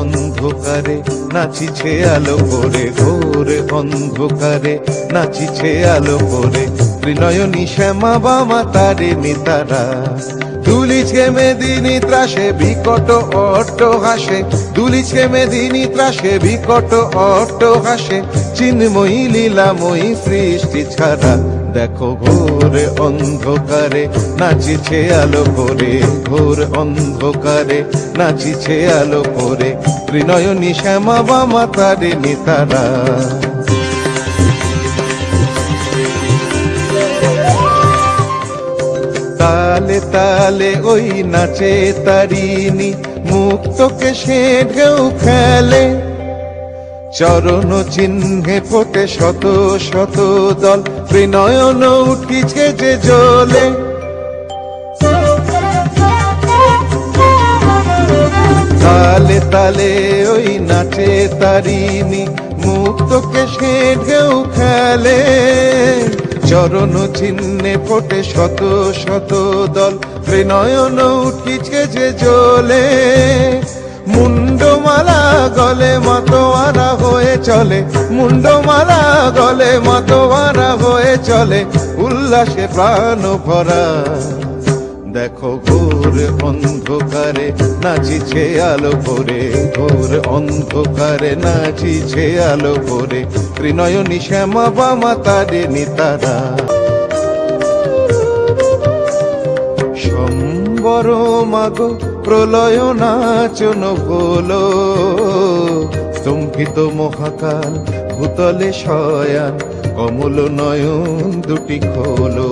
অন্ধকারে নাচিছে আলো করে, ঘোর অন্ধকারে নাচিছে আলো করে। ত্রিনয়নী শ্যামা বামা তারিণী তারা, দুলিছে মেদিনী ত্রাসে বিকট অট্ট হাসে, দুলিছে মেদিনী ত্রাসে বিকট অট্ট হাসে। চিন্ময়ী লীলাময়ী সৃষ্টি ছাড়া, দেখো ঘোর অন্ধকারে নাচিছে আলো করে, ঘোর অন্ধকারে নাচিছে আলো করে। ত্রিনয়নী শ্যামা বামা তারিণী তারা। তালে তালে ওই নাচে তারিণী, মুক্তকে সে ঢেউ খেলে। চরণ চিহ্নে ফোটে শত শত দল, ত্রিনয়ন উঠিছে যে জ্বলে। তালে তালে ওই নাচে তারিণী, মুক্তকে সে ঢেউ খেলে। চরণ চিহ্নে ফোটে শত শত দল, ত্রিনয়ন উঠিছে যে জ্বলে। মুন্ডমালা গলে মাতোয়ারা হয়ে চলে, মুন্ডমালা গলে মাতোয়ারা হয়ে চলে। উল্লাসে প্রাণ ভরা, দেখো ঘোর অন্ধকারে নাচিছে আলো করে, ঘোর অন্ধকারে নাচিছে আলো করে। ত্রিনয়নী শ্যামা বামা তারিণী তারা। সম্বর মাগো প্রলয় নাচন হলো, স্তম্ভিত মহাকাল ভূতলে শয়ান, কমল নয়ন দুটি খোলো।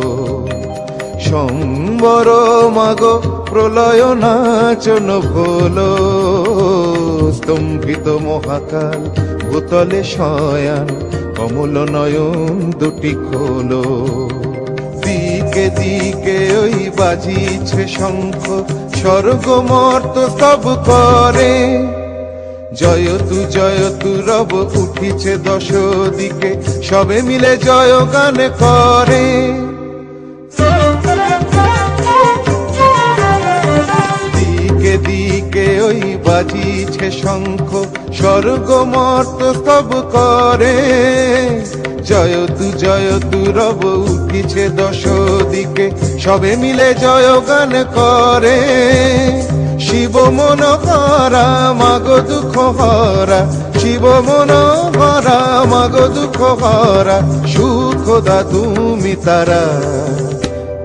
সম্বর মাগো প্রলয় নাচন হলো, স্তম্ভিত মহাকাল ভূতলে শয়ান, কমল নয়ন দুটি খোলো। দিকে দিকে ওই বাজিছে শঙ্খ, স্বর্গ মর্ত স্তব করে। জয়তু রব উঠিছে দশ দিকে, সবে মিলে জয় গান করে। দিকে দিকে ওই বাজিছে শঙ্খ, স্বর্গ মর্ত স্তব করে। জয়তু রব উঠিছে দশ দিকে, সবে মিলে জয় গান করে। শিব মন হরা মাগো দুঃখ হরা, শিব মন হরা মাগো দুঃখ হরা। সুখ দা তুমি তারা,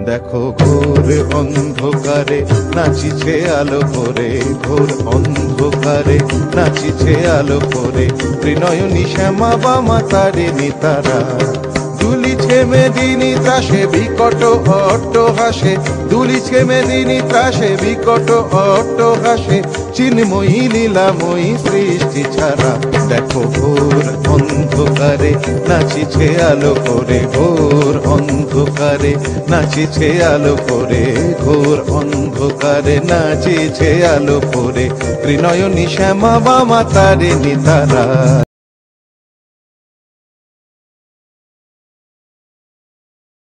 দেখো ঘোর অন্ধকারে নাচিছে আলো করে, ঘোর অন্ধকারে নাচিছে আলো করে। ত্রিনয়নী শ্যামা বামা তারিণী তারা। দুলিছে মেদিনী ত্রাসে বিকট অট্ট হাসে, দুলিছে মেদিনী ত্রাসে বিকট অট্ট হাসে। চিন্ময়ী লীলাময়ী সৃষ্টি ছাড়া, দেখো ঘোর অন্ধকারে নাচিছে আলো করে, ঘোর অন্ধকারে নাচিছে আলো করে, ঘোর অন্ধকারে নাচিছে আলো করে। ত্রিনয়নী শ্যামা বামা তারিণী তারা।